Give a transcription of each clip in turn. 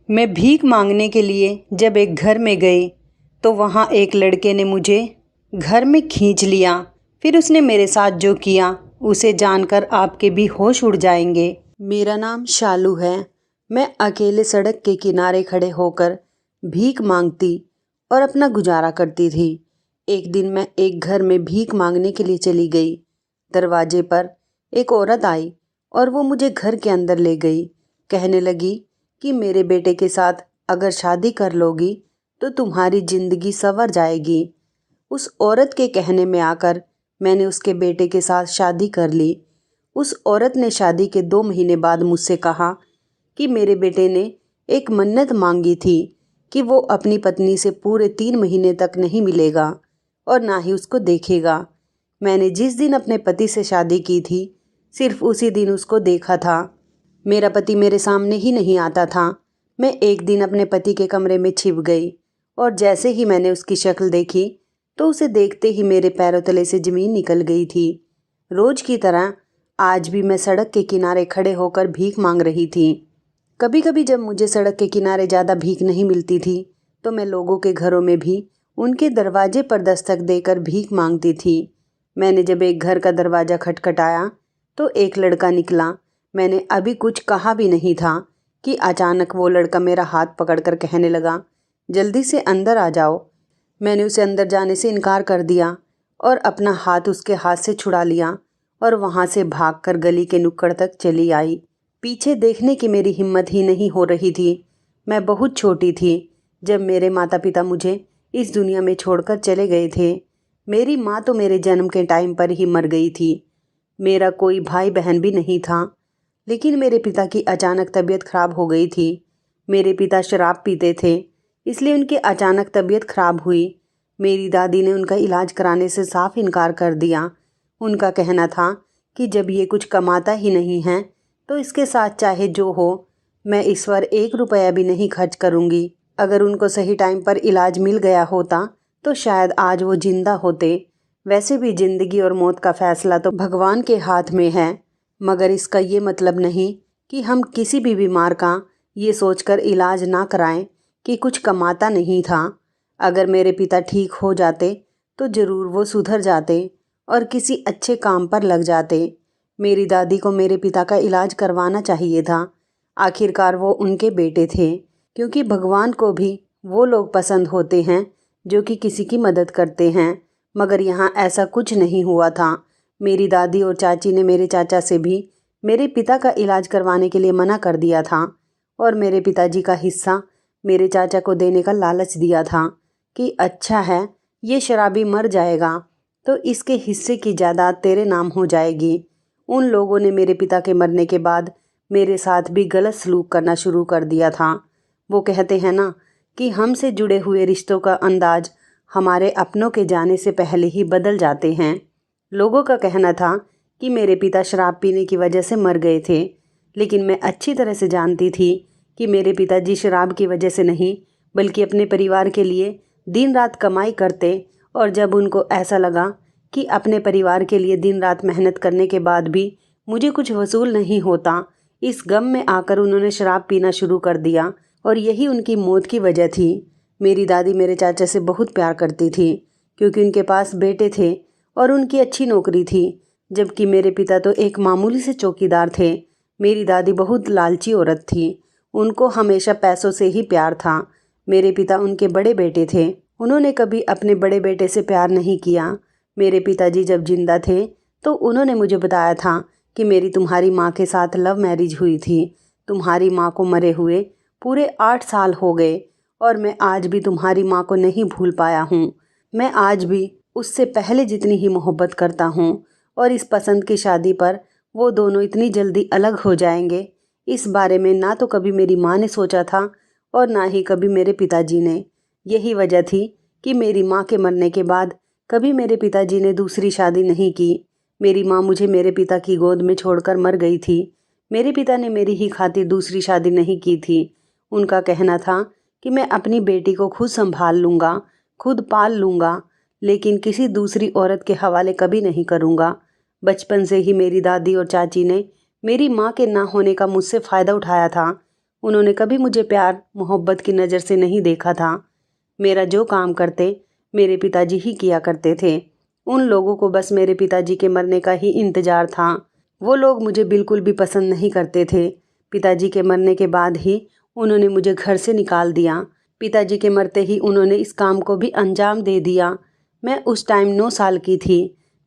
मैं भीख मांगने के लिए जब एक घर में गई तो वहाँ एक लड़के ने मुझे घर में खींच लिया। फिर उसने मेरे साथ जो किया उसे जानकर आपके भी होश उड़ जाएंगे। मेरा नाम शालू है। मैं अकेले सड़क के किनारे खड़े होकर भीख मांगती और अपना गुजारा करती थी। एक दिन मैं एक घर में भीख मांगने के लिए चली गई। दरवाजे पर एक औरत आई और वो मुझे घर के अंदर ले गई। कहने लगी कि मेरे बेटे के साथ अगर शादी कर लोगी तो तुम्हारी ज़िंदगी संवर जाएगी। उस औरत के कहने में आकर मैंने उसके बेटे के साथ शादी कर ली। उस औरत ने शादी के 2 महीने बाद मुझसे कहा कि मेरे बेटे ने एक मन्नत मांगी थी कि वो अपनी पत्नी से पूरे 3 महीने तक नहीं मिलेगा और ना ही उसको देखेगा। मैंने जिस दिन अपने पति से शादी की थी सिर्फ उसी दिन उसको देखा था। मेरा पति मेरे सामने ही नहीं आता था। मैं एक दिन अपने पति के कमरे में छिप गई और जैसे ही मैंने उसकी शक्ल देखी तो उसे देखते ही मेरे पैरों तले से ज़मीन निकल गई थी। रोज की तरह आज भी मैं सड़क के किनारे खड़े होकर भीख मांग रही थी। कभी कभी जब मुझे सड़क के किनारे ज़्यादा भीख नहीं मिलती थी तो मैं लोगों के घरों में भी उनके दरवाजे पर दस्तक देकर भीख मांगती थी। मैंने जब एक घर का दरवाज़ा खटखटाया तो एक लड़का निकला। मैंने अभी कुछ कहा भी नहीं था कि अचानक वो लड़का मेरा हाथ पकड़कर कहने लगा, जल्दी से अंदर आ जाओ। मैंने उसे अंदर जाने से इनकार कर दिया और अपना हाथ उसके हाथ से छुड़ा लिया और वहाँ से भागकर गली के नुक्कड़ तक चली आई। पीछे देखने की मेरी हिम्मत ही नहीं हो रही थी। मैं बहुत छोटी थी जब मेरे माता पिता मुझे इस दुनिया में छोड़कर चले गए थे। मेरी माँ तो मेरे जन्म के टाइम पर ही मर गई थी। मेरा कोई भाई बहन भी नहीं था। लेकिन मेरे पिता की अचानक तबीयत खराब हो गई थी। मेरे पिता शराब पीते थे, इसलिए उनकी अचानक तबीयत खराब हुई। मेरी दादी ने उनका इलाज कराने से साफ इनकार कर दिया। उनका कहना था कि जब ये कुछ कमाता ही नहीं है तो इसके साथ चाहे जो हो, मैं इस पर 1 रुपया भी नहीं खर्च करूँगी। अगर उनको सही टाइम पर इलाज मिल गया होता तो शायद आज वो जिंदा होते। वैसे भी ज़िंदगी और मौत का फैसला तो भगवान के हाथ में है, मगर इसका ये मतलब नहीं कि हम किसी भी बीमार का ये सोचकर इलाज ना कराएं कि कुछ कमाता नहीं था। अगर मेरे पिता ठीक हो जाते तो ज़रूर वो सुधर जाते और किसी अच्छे काम पर लग जाते। मेरी दादी को मेरे पिता का इलाज करवाना चाहिए था। आखिरकार वो उनके बेटे थे, क्योंकि भगवान को भी वो लोग पसंद होते हैं जो कि किसी की मदद करते हैं। मगर यहाँ ऐसा कुछ नहीं हुआ था। मेरी दादी और चाची ने मेरे चाचा से भी मेरे पिता का इलाज करवाने के लिए मना कर दिया था और मेरे पिताजी का हिस्सा मेरे चाचा को देने का लालच दिया था कि अच्छा है, ये शराबी मर जाएगा तो इसके हिस्से की जायदाद तेरे नाम हो जाएगी। उन लोगों ने मेरे पिता के मरने के बाद मेरे साथ भी गलत सलूक करना शुरू कर दिया था। वो कहते हैं ना कि हमसे जुड़े हुए रिश्तों का अंदाज हमारे अपनों के जाने से पहले ही बदल जाते हैं। लोगों का कहना था कि मेरे पिता शराब पीने की वजह से मर गए थे, लेकिन मैं अच्छी तरह से जानती थी कि मेरे पिताजी शराब की वजह से नहीं बल्कि अपने परिवार के लिए दिन रात कमाई करते। और जब उनको ऐसा लगा कि अपने परिवार के लिए दिन रात मेहनत करने के बाद भी मुझे कुछ वसूल नहीं होता, इस गम में आकर उन्होंने शराब पीना शुरू कर दिया और यही उनकी मौत की वजह थी। मेरी दादी मेरे चाचा से बहुत प्यार करती थी क्योंकि उनके पास बेटे थे और उनकी अच्छी नौकरी थी, जबकि मेरे पिता तो एक मामूली से चौकीदार थे। मेरी दादी बहुत लालची औरत थी। उनको हमेशा पैसों से ही प्यार था। मेरे पिता उनके बड़े बेटे थे। उन्होंने कभी अपने बड़े बेटे से प्यार नहीं किया। मेरे पिताजी जब जिंदा थे तो उन्होंने मुझे बताया था कि मेरी तुम्हारी माँ के साथ लव मैरिज हुई थी। तुम्हारी माँ को मरे हुए पूरे 8 साल हो गए और मैं आज भी तुम्हारी माँ को नहीं भूल पाया हूँ। मैं आज भी उससे पहले जितनी ही मोहब्बत करता हूँ और इस पसंद की शादी पर वो दोनों इतनी जल्दी अलग हो जाएंगे, इस बारे में ना तो कभी मेरी माँ ने सोचा था और ना ही कभी मेरे पिताजी ने। यही वजह थी कि मेरी माँ के मरने के बाद कभी मेरे पिताजी ने दूसरी शादी नहीं की। मेरी माँ मुझे मेरे पिता की गोद में छोड़कर मर गई थी। मेरे पिता ने मेरी ही खातिर दूसरी शादी नहीं की थी। उनका कहना था कि मैं अपनी बेटी को खुद संभाल लूँगा, खुद पाल लूँगा, लेकिन किसी दूसरी औरत के हवाले कभी नहीं करूँगा। बचपन से ही मेरी दादी और चाची ने मेरी माँ के ना होने का मुझसे फ़ायदा उठाया था। उन्होंने कभी मुझे प्यार मोहब्बत की नज़र से नहीं देखा था। मेरा जो काम करते मेरे पिताजी ही किया करते थे। उन लोगों को बस मेरे पिताजी के मरने का ही इंतज़ार था। वो लोग मुझे बिल्कुल भी पसंद नहीं करते थे। पिताजी के मरने के बाद ही उन्होंने मुझे घर से निकाल दिया। पिताजी के मरते ही उन्होंने इस काम को भी अंजाम दे दिया। मैं उस टाइम 9 साल की थी।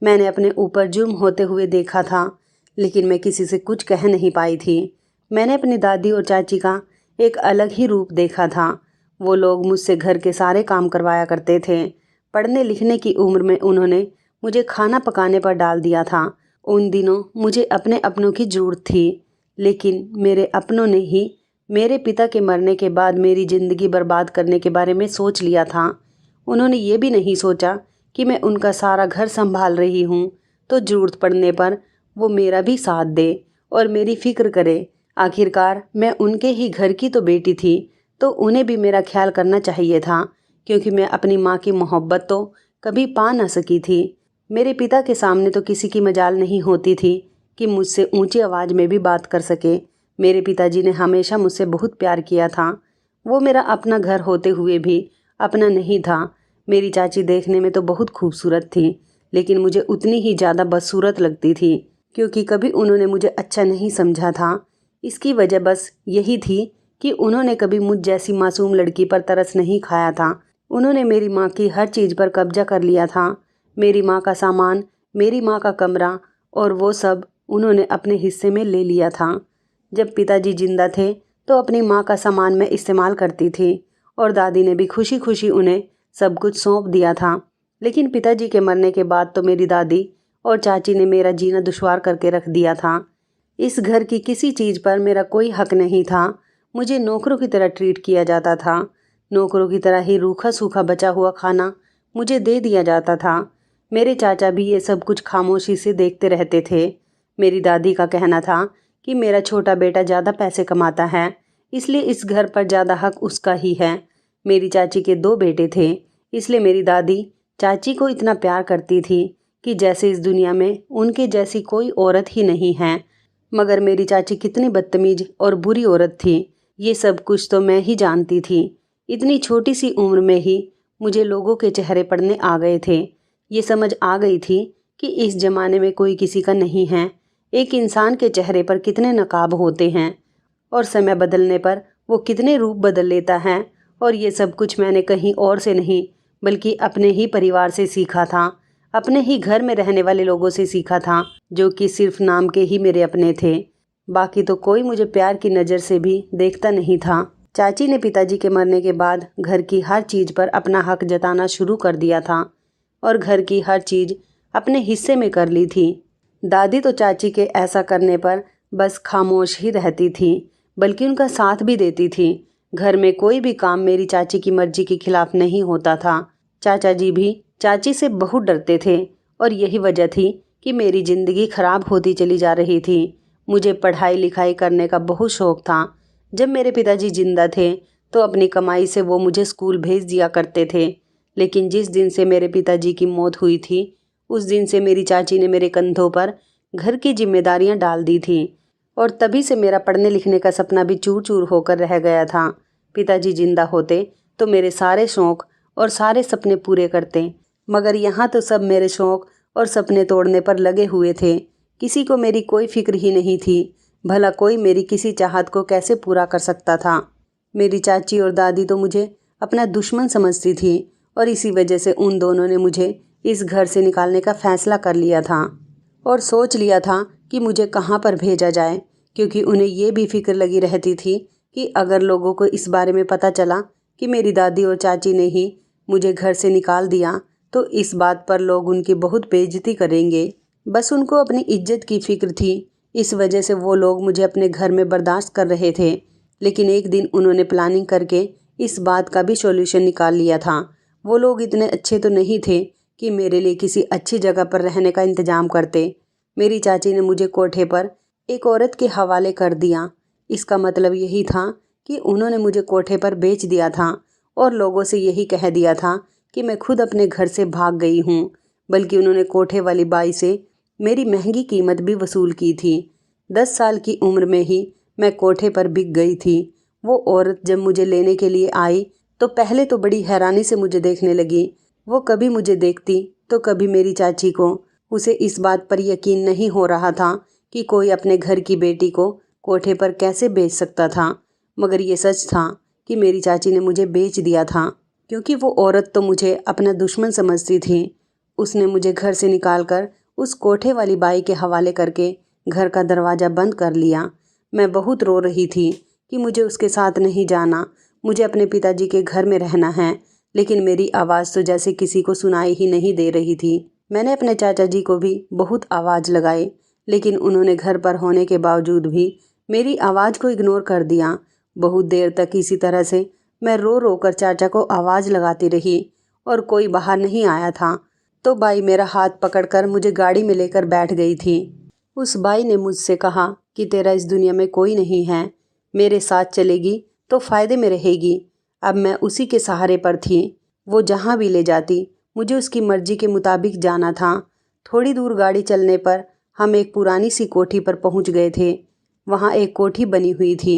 मैंने अपने ऊपर जुर्म होते हुए देखा था, लेकिन मैं किसी से कुछ कह नहीं पाई थी। मैंने अपनी दादी और चाची का एक अलग ही रूप देखा था। वो लोग मुझसे घर के सारे काम करवाया करते थे। पढ़ने लिखने की उम्र में उन्होंने मुझे खाना पकाने पर डाल दिया था। उन दिनों मुझे अपने अपनों की ज़रूरत थी, लेकिन मेरे अपनों ने ही मेरे पिता के मरने के बाद मेरी ज़िंदगी बर्बाद करने के बारे में सोच लिया था। उन्होंने ये भी नहीं सोचा कि मैं उनका सारा घर संभाल रही हूँ, तो ज़रूरत पड़ने पर वो मेरा भी साथ दे और मेरी फ़िक्र करे। आखिरकार मैं उनके ही घर की तो बेटी थी, तो उन्हें भी मेरा ख्याल करना चाहिए था, क्योंकि मैं अपनी माँ की मोहब्बत तो कभी पा न सकी थी। मेरे पिता के सामने तो किसी की मजाल नहीं होती थी कि मुझसे ऊंची आवाज़ में भी बात कर सके। मेरे पिताजी ने हमेशा मुझसे बहुत प्यार किया था। वो मेरा अपना घर होते हुए भी अपना नहीं था। मेरी चाची देखने में तो बहुत खूबसूरत थी, लेकिन मुझे उतनी ही ज़्यादा बदसूरत लगती थी, क्योंकि कभी उन्होंने मुझे अच्छा नहीं समझा था। इसकी वजह बस यही थी कि उन्होंने कभी मुझ जैसी मासूम लड़की पर तरस नहीं खाया था। उन्होंने मेरी माँ की हर चीज़ पर कब्जा कर लिया था। मेरी माँ का सामान, मेरी माँ का कमरा और वो सब उन्होंने अपने हिस्से में ले लिया था। जब पिताजी जिंदा थे तो अपनी माँ का सामान मैं इस्तेमाल करती थी और दादी ने भी खुशी खुशी उन्हें सब कुछ सौंप दिया था। लेकिन पिताजी के मरने के बाद तो मेरी दादी और चाची ने मेरा जीना दुश्वार करके रख दिया था। इस घर की किसी चीज़ पर मेरा कोई हक नहीं था। मुझे नौकरों की तरह ट्रीट किया जाता था। नौकरों की तरह ही रूखा सूखा बचा हुआ खाना मुझे दे दिया जाता था। मेरे चाचा भी ये सब कुछ खामोशी से देखते रहते थे। मेरी दादी का कहना था कि मेरा छोटा बेटा ज़्यादा पैसे कमाता है, इसलिए इस घर पर ज़्यादा हक उसका ही है। मेरी चाची के 2 बेटे थे, इसलिए मेरी दादी चाची को इतना प्यार करती थी कि जैसे इस दुनिया में उनके जैसी कोई औरत ही नहीं है। मगर मेरी चाची कितनी बदतमीज और बुरी औरत थी, ये सब कुछ तो मैं ही जानती थी। इतनी छोटी सी उम्र में ही मुझे लोगों के चेहरे पढ़ने आ गए थे। ये समझ आ गई थी कि इस ज़माने में कोई किसी का नहीं है। एक इंसान के चेहरे पर कितने नकाब होते हैं और समय बदलने पर वो कितने रूप बदल लेता है। और ये सब कुछ मैंने कहीं और से नहीं, बल्कि अपने ही परिवार से सीखा था। अपने ही घर में रहने वाले लोगों से सीखा था, जो कि सिर्फ नाम के ही मेरे अपने थे। बाकी तो कोई मुझे प्यार की नज़र से भी देखता नहीं था। चाची ने पिताजी के मरने के बाद घर की हर चीज़ पर अपना हक जताना शुरू कर दिया था और घर की हर चीज़ अपने हिस्से में कर ली थी। दादी तो चाची के ऐसा करने पर बस खामोश ही रहती थी, बल्कि उनका साथ भी देती थी। घर में कोई भी काम मेरी चाची की मर्जी के खिलाफ नहीं होता था। चाचा जी भी चाची से बहुत डरते थे और यही वजह थी कि मेरी ज़िंदगी खराब होती चली जा रही थी। मुझे पढ़ाई लिखाई करने का बहुत शौक़ था। जब मेरे पिताजी जिंदा थे तो अपनी कमाई से वो मुझे स्कूल भेज दिया करते थे, लेकिन जिस दिन से मेरे पिताजी की मौत हुई थी उस दिन से मेरी चाची ने मेरे कंधों पर घर की जिम्मेदारियां डाल दी थी और तभी से मेरा पढ़ने लिखने का सपना भी चूर चूर होकर रह गया था। पिताजी जिंदा होते तो मेरे सारे शौक़ और सारे सपने पूरे करते, मगर यहाँ तो सब मेरे शौक़ और सपने तोड़ने पर लगे हुए थे। किसी को मेरी कोई फिक्र ही नहीं थी। भला कोई मेरी किसी चाहत को कैसे पूरा कर सकता था। मेरी चाची और दादी तो मुझे अपना दुश्मन समझती थी और इसी वजह से उन दोनों ने मुझे इस घर से निकालने का फैसला कर लिया था और सोच लिया था कि मुझे कहाँ पर भेजा जाए, क्योंकि उन्हें ये भी फिक्र लगी रहती थी कि अगर लोगों को इस बारे में पता चला कि मेरी दादी और चाची ने ही मुझे घर से निकाल दिया तो इस बात पर लोग उनकी बहुत बेइज्जती करेंगे। बस उनको अपनी इज्जत की फिक्र थी, इस वजह से वो लोग मुझे अपने घर में बर्दाश्त कर रहे थे। लेकिन एक दिन उन्होंने प्लानिंग करके इस बात का भी सॉल्यूशन निकाल लिया था। वो लोग इतने अच्छे तो नहीं थे कि मेरे लिए किसी अच्छी जगह पर रहने का इंतजाम करते। मेरी चाची ने मुझे कोठे पर एक औरत के हवाले कर दिया। इसका मतलब यही था कि उन्होंने मुझे कोठे पर बेच दिया था और लोगों से यही कह दिया था कि मैं खुद अपने घर से भाग गई हूँ, बल्कि उन्होंने कोठे वाली बाई से मेरी महंगी कीमत भी वसूल की थी। 10 साल की उम्र में ही मैं कोठे पर बिक गई थी। वो औरत जब मुझे लेने के लिए आई तो पहले तो बड़ी हैरानी से मुझे देखने लगी। वो कभी मुझे देखती तो कभी मेरी चाची को। उसे इस बात पर यकीन नहीं हो रहा था कि कोई अपने घर की बेटी को कोठे पर कैसे बेच सकता था, मगर ये सच था कि मेरी चाची ने मुझे बेच दिया था, क्योंकि वो औरत तो मुझे अपना दुश्मन समझती थी। उसने मुझे घर से निकालकर उस कोठे वाली बाई के हवाले करके घर का दरवाज़ा बंद कर लिया। मैं बहुत रो रही थी कि मुझे उसके साथ नहीं जाना, मुझे अपने पिताजी के घर में रहना है, लेकिन मेरी आवाज़ तो जैसे किसी को सुनाई ही नहीं दे रही थी। मैंने अपने चाचा जी को भी बहुत आवाज़ लगाई, लेकिन उन्होंने घर पर होने के बावजूद भी मेरी आवाज़ को इग्नोर कर दिया। बहुत देर तक इसी तरह से मैं रो रो कर चाचा को आवाज़ लगाती रही और कोई बाहर नहीं आया था। तो बाई मेरा हाथ पकड़कर मुझे गाड़ी में लेकर बैठ गई थी। उस बाई ने मुझसे कहा कि तेरा इस दुनिया में कोई नहीं है, मेरे साथ चलेगी तो फ़ायदे में रहेगी। अब मैं उसी के सहारे पर थी। वो जहाँ भी ले जाती मुझे उसकी मर्जी के मुताबिक जाना था। थोड़ी दूर गाड़ी चलने पर हम एक पुरानी सी कोठी पर पहुँच गए थे। वहाँ एक कोठी बनी हुई थी।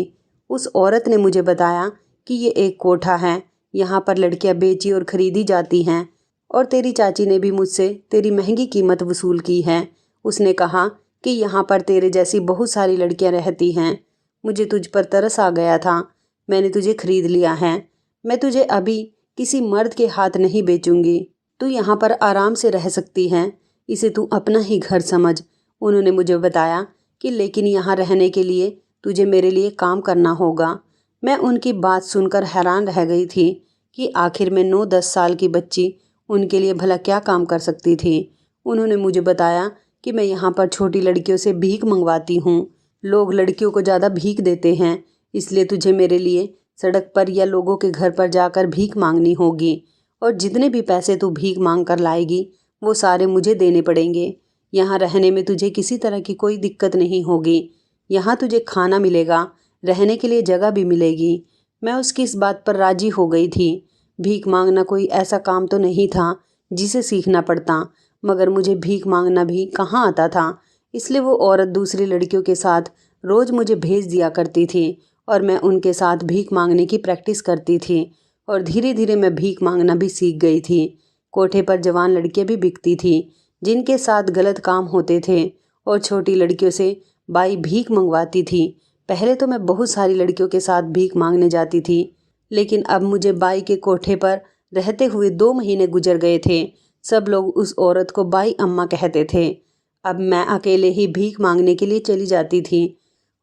उस औरत ने मुझे बताया कि ये एक कोठा है, यहाँ पर लड़कियाँ बेची और ख़रीदी जाती हैं, और तेरी चाची ने भी मुझसे तेरी महंगी कीमत वसूल की है। उसने कहा कि यहाँ पर तेरे जैसी बहुत सारी लड़कियाँ रहती हैं। मुझे तुझ पर तरस आ गया था, मैंने तुझे खरीद लिया है। मैं तुझे अभी किसी मर्द के हाथ नहीं बेचूंगी। तू यहाँ पर आराम से रह सकती है, इसे तू अपना ही घर समझ। उन्होंने मुझे बताया कि लेकिन यहाँ रहने के लिए तुझे मेरे लिए काम करना होगा। मैं उनकी बात सुनकर हैरान रह गई थी कि आखिर में 9-10 साल की बच्ची उनके लिए भला क्या काम कर सकती थी। उन्होंने मुझे बताया कि मैं यहाँ पर छोटी लड़कियों से भीख मंगवाती हूँ। लोग लड़कियों को ज़्यादा भीख देते हैं, इसलिए तुझे मेरे लिए सड़क पर या लोगों के घर पर जाकर भीख मांगनी होगी, और जितने भी पैसे तू भीख मांग कर लाएगी वो सारे मुझे देने पड़ेंगे। यहाँ रहने में तुझे किसी तरह की कोई दिक्कत नहीं होगी। यहाँ तुझे खाना मिलेगा, रहने के लिए जगह भी मिलेगी। मैं उसकी इस बात पर राजी हो गई थी। भीख मांगना कोई ऐसा काम तो नहीं था जिसे सीखना पड़ता, मगर मुझे भीख मांगना भी कहाँ आता था। इसलिए वो औरत दूसरी लड़कियों के साथ रोज़ मुझे भेज दिया करती थी और मैं उनके साथ भीख मांगने की प्रैक्टिस करती थी, और धीरे धीरे मैं भीख मांगना भी सीख गई थी। कोठे पर जवान लड़कियां भी बिकती थी जिनके साथ गलत काम होते थे, और छोटी लड़कियों से बाई भीख मंगवाती थी। पहले तो मैं बहुत सारी लड़कियों के साथ भीख मांगने जाती थी, लेकिन अब मुझे बाई के कोठे पर रहते हुए 2 महीने गुजर गए थे। सब लोग उस औरत को बाई अम्मा कहते थे। अब मैं अकेले ही भीख मांगने के लिए चली जाती थी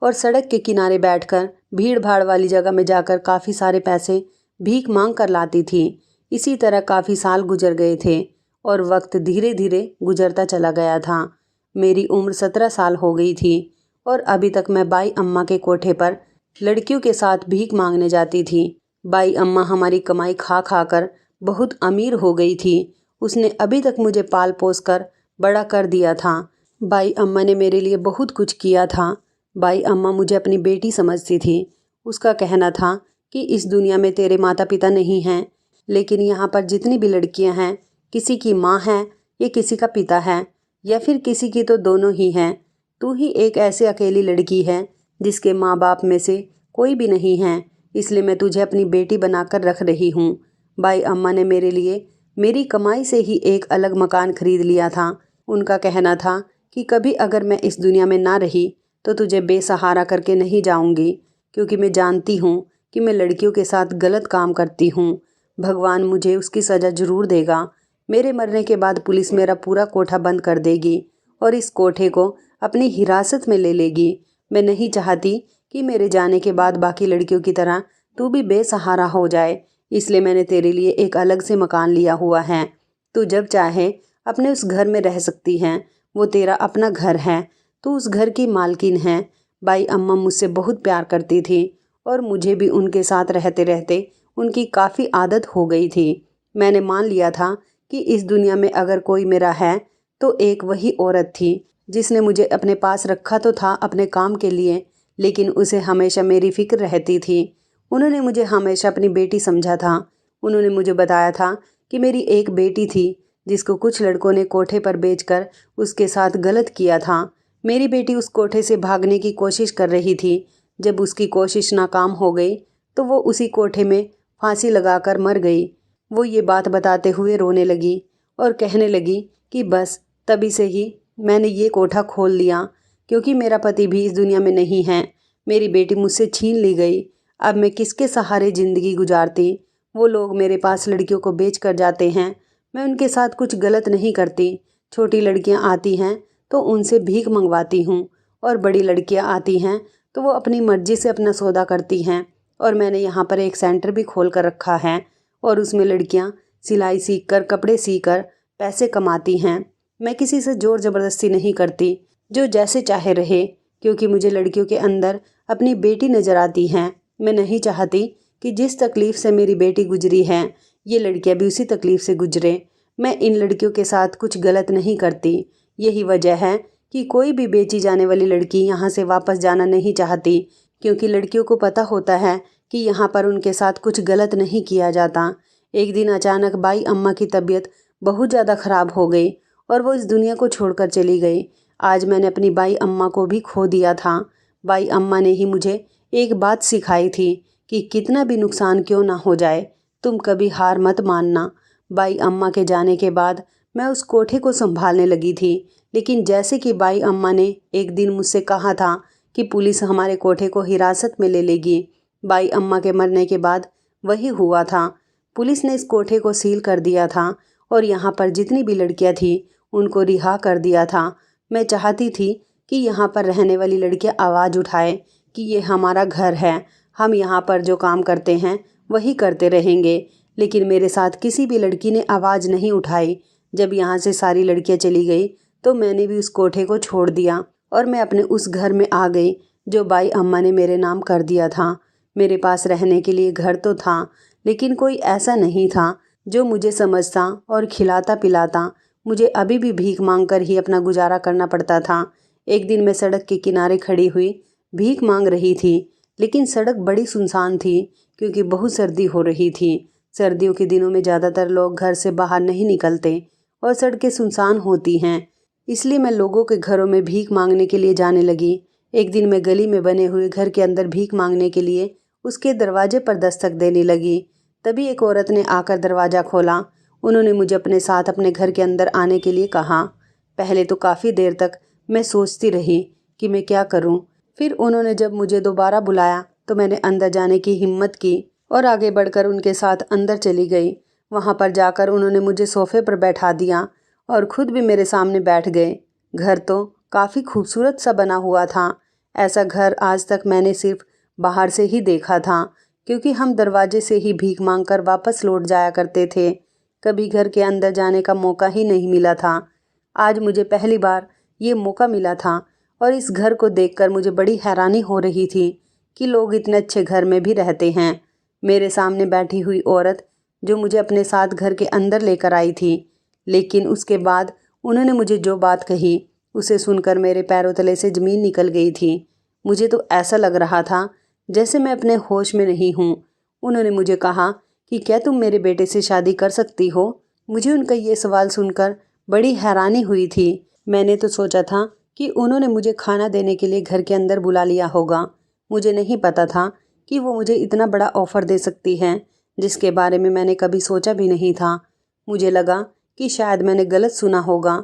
और सड़क के किनारे बैठकर भीड़ भाड़ वाली जगह में जाकर काफ़ी सारे पैसे भीख मांग कर लाती थी। इसी तरह काफ़ी साल गुजर गए थे और वक्त धीरे धीरे गुजरता चला गया था। मेरी उम्र 17 साल हो गई थी और अभी तक मैं बाई अम्मा के कोठे पर लड़कियों के साथ भीख मांगने जाती थी। बाई अम्मा हमारी कमाई खा खा कर बहुत अमीर हो गई थी। उसने अभी तक मुझे पाल पोस कर बड़ा कर दिया था। बाई अम्मा ने मेरे लिए बहुत कुछ किया था। बाई अम्मा मुझे अपनी बेटी समझती थी। उसका कहना था कि इस दुनिया में तेरे माता पिता नहीं हैं, लेकिन यहाँ पर जितनी भी लड़कियाँ हैं किसी की माँ है या किसी का पिता है, या फिर किसी की तो दोनों ही हैं। तू ही एक ऐसी अकेली लड़की है जिसके माँ बाप में से कोई भी नहीं है, इसलिए मैं तुझे अपनी बेटी बनाकर रख रही हूँ। बाई अम्मा ने मेरे लिए मेरी कमाई से ही एक अलग मकान खरीद लिया था। उनका कहना था कि कभी अगर मैं इस दुनिया में ना रही तो तुझे बेसहारा करके नहीं जाऊंगी, क्योंकि मैं जानती हूँ कि मैं लड़कियों के साथ गलत काम करती हूँ। भगवान मुझे उसकी सज़ा ज़रूर देगा। मेरे मरने के बाद पुलिस मेरा पूरा कोठा बंद कर देगी और इस कोठे को अपनी हिरासत में ले लेगी। मैं नहीं चाहती कि मेरे जाने के बाद बाकी लड़कियों की तरह तू भी बेसहारा हो जाए, इसलिए मैंने तेरे लिए एक अलग से मकान लिया हुआ है। तू जब चाहे अपने उस घर में रह सकती हैं, वो तेरा अपना घर है, तू उस घर की मालकिन है। बाई अम्मा मुझसे बहुत प्यार करती थी और मुझे भी उनके साथ रहते रहते उनकी काफ़ी आदत हो गई थी। मैंने मान लिया था कि इस दुनिया में अगर कोई मेरा है तो एक वही औरत थी जिसने मुझे अपने पास रखा तो था अपने काम के लिए, लेकिन उसे हमेशा मेरी फ़िक्र रहती थी। उन्होंने मुझे हमेशा अपनी बेटी समझा था। उन्होंने मुझे बताया था कि मेरी एक बेटी थी जिसको कुछ लड़कों ने कोठे पर बेचकर उसके साथ गलत किया था। मेरी बेटी उस कोठे से भागने की कोशिश कर रही थी। जब उसकी कोशिश नाकाम हो गई तो वो उसी कोठे में फांसी लगाकर मर गई। वो ये बात बताते हुए रोने लगी और कहने लगी कि बस तभी से ही मैंने ये कोठा खोल लिया, क्योंकि मेरा पति भी इस दुनिया में नहीं है, मेरी बेटी मुझसे छीन ली गई। अब मैं किसके सहारे ज़िंदगी गुजारती। वो लोग मेरे पास लड़कियों को बेच कर जाते हैं, मैं उनके साथ कुछ गलत नहीं करती। छोटी लड़कियां आती हैं तो उनसे भीख मंगवाती हूँ, और बड़ी लड़कियां आती हैं तो वो अपनी मर्जी से अपना सौदा करती हैं। और मैंने यहाँ पर एक सेंटर भी खोल कर रखा है, और उसमें लड़कियाँ सिलाई सीख कर, कपड़े सीकर पैसे कमाती हैं। मैं किसी से ज़ोर ज़बरदस्ती नहीं करती, जो जैसे चाहे रहे, क्योंकि मुझे लड़कियों के अंदर अपनी बेटी नज़र आती हैं। मैं नहीं चाहती कि जिस तकलीफ़ से मेरी बेटी गुजरी है, ये लड़कियां भी उसी तकलीफ़ से गुजरें। मैं इन लड़कियों के साथ कुछ गलत नहीं करती। यही वजह है कि कोई भी बेची जाने वाली लड़की यहाँ से वापस जाना नहीं चाहती, क्योंकि लड़कियों को पता होता है कि यहाँ पर उनके साथ कुछ गलत नहीं किया जाता। एक दिन अचानक बाई अम्मा की तबीयत बहुत ज़्यादा ख़राब हो गई और वो इस दुनिया को छोड़कर चली गई। आज मैंने अपनी बाई अम्मा को भी खो दिया था। बाई अम्मा ने ही मुझे एक बात सिखाई थी कि कितना भी नुकसान क्यों ना हो जाए, तुम कभी हार मत मानना। बाई अम्मा के जाने के बाद मैं उस कोठे को संभालने लगी थी, लेकिन जैसे कि बाई अम्मा ने एक दिन मुझसे कहा था कि पुलिस हमारे कोठे को हिरासत में ले लेगी, बाई अम्मा के मरने के बाद वही हुआ था। पुलिस ने इस कोठे को सील कर दिया था और यहाँ पर जितनी भी लड़कियाँ थी उनको रिहा कर दिया था। मैं चाहती थी कि यहाँ पर रहने वाली लड़कियाँ आवाज़ उठाए कि ये हमारा घर है, हम यहाँ पर जो काम करते हैं वही करते रहेंगे। लेकिन मेरे साथ किसी भी लड़की ने आवाज़ नहीं उठाई। जब यहाँ से सारी लड़कियाँ चली गई तो मैंने भी उस कोठे को छोड़ दिया और मैं अपने उस घर में आ गई जो बाई अम्मा ने मेरे नाम कर दिया था। मेरे पास रहने के लिए घर तो था, लेकिन कोई ऐसा नहीं था जो मुझे समझता और खिलाता पिलाता। मुझे अभी भी भीख मांग कर ही अपना गुजारा करना पड़ता था। एक दिन मैं सड़क के किनारे खड़ी हुई भीख मांग रही थी, लेकिन सड़क बड़ी सुनसान थी क्योंकि बहुत सर्दी हो रही थी। सर्दियों के दिनों में ज़्यादातर लोग घर से बाहर नहीं निकलते और सड़कें सुनसान होती हैं, इसलिए मैं लोगों के घरों में भीख मांगने के लिए जाने लगी। एक दिन मैं गली में बने हुए घर के अंदर भीख मांगने के लिए उसके दरवाजे पर दस्तक देने लगी। तभी एक औरत ने आकर दरवाज़ा खोला। उन्होंने मुझे अपने साथ अपने घर के अंदर आने के लिए कहा। पहले तो काफ़ी देर तक मैं सोचती रही कि मैं क्या करूं। फिर उन्होंने जब मुझे दोबारा बुलाया तो मैंने अंदर जाने की हिम्मत की और आगे बढ़कर उनके साथ अंदर चली गई। वहां पर जाकर उन्होंने मुझे सोफे पर बैठा दिया और खुद भी मेरे सामने बैठ गए। घर तो काफ़ी खूबसूरत सा बना हुआ था। ऐसा घर आज तक मैंने सिर्फ बाहर से ही देखा था, क्योंकि हम दरवाजे से ही भीख मांगकर वापस लौट जाया करते थे। कभी घर के अंदर जाने का मौका ही नहीं मिला था। आज मुझे पहली बार ये मौका मिला था और इस घर को देखकर मुझे बड़ी हैरानी हो रही थी कि लोग इतने अच्छे घर में भी रहते हैं। मेरे सामने बैठी हुई औरत जो मुझे अपने साथ घर के अंदर लेकर आई थी, लेकिन उसके बाद उन्होंने मुझे जो बात कही उसे सुनकर मेरे पैरों तले से ज़मीन निकल गई थी। मुझे तो ऐसा लग रहा था जैसे मैं अपने होश में नहीं हूँ। उन्होंने मुझे कहा कि क्या तुम मेरे बेटे से शादी कर सकती हो। मुझे उनका ये सवाल सुनकर बड़ी हैरानी हुई थी। मैंने तो सोचा था कि उन्होंने मुझे खाना देने के लिए घर के अंदर बुला लिया होगा। मुझे नहीं पता था कि वो मुझे इतना बड़ा ऑफ़र दे सकती हैं, जिसके बारे में मैंने कभी सोचा भी नहीं था। मुझे लगा कि शायद मैंने गलत सुना होगा।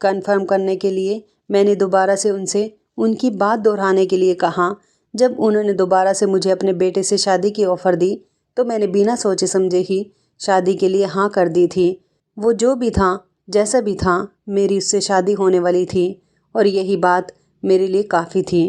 कंफर्म करने के लिए मैंने दोबारा से उनसे उनकी बात दोहराने के लिए कहा। जब उन्होंने दोबारा से मुझे अपने बेटे से शादी की ऑफ़र दी तो मैंने बिना सोचे समझे ही शादी के लिए हाँ कर दी थी। वो जो भी था, जैसा भी था, मेरी उससे शादी होने वाली थी और यही बात मेरे लिए काफ़ी थी।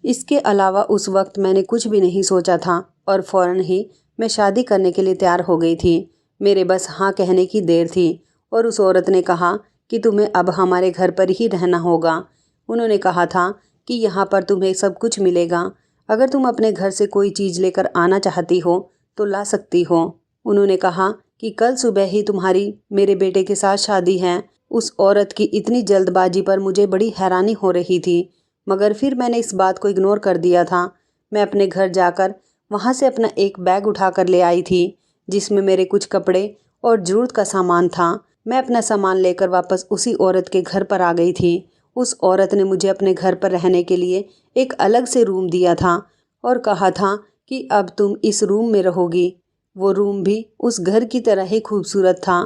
इसके अलावा उस वक्त मैंने कुछ भी नहीं सोचा था और फ़ौरन ही मैं शादी करने के लिए तैयार हो गई थी। मेरे बस हाँ कहने की देर थी और उस औरत ने कहा कि तुम्हें अब हमारे घर पर ही रहना होगा। उन्होंने कहा था कि यहाँ पर तुम्हें सब कुछ मिलेगा। अगर तुम अपने घर से कोई चीज़ लेकर आना चाहती हो तो ला सकती हो। उन्होंने कहा कि कल सुबह ही तुम्हारी मेरे बेटे के साथ शादी है। उस औरत की इतनी जल्दबाजी पर मुझे बड़ी हैरानी हो रही थी, मगर फिर मैंने इस बात को इग्नोर कर दिया था। मैं अपने घर जाकर वहाँ से अपना एक बैग उठाकर ले आई थी जिसमें मेरे कुछ कपड़े और ज़रूरत का सामान था। मैं अपना सामान लेकर वापस उसी औरत के घर पर आ गई थी। उस औरत ने मुझे अपने घर पर रहने के लिए एक अलग से रूम दिया था और कहा था कि अब तुम इस रूम में रहोगी। वो रूम भी उस घर की तरह ही खूबसूरत था।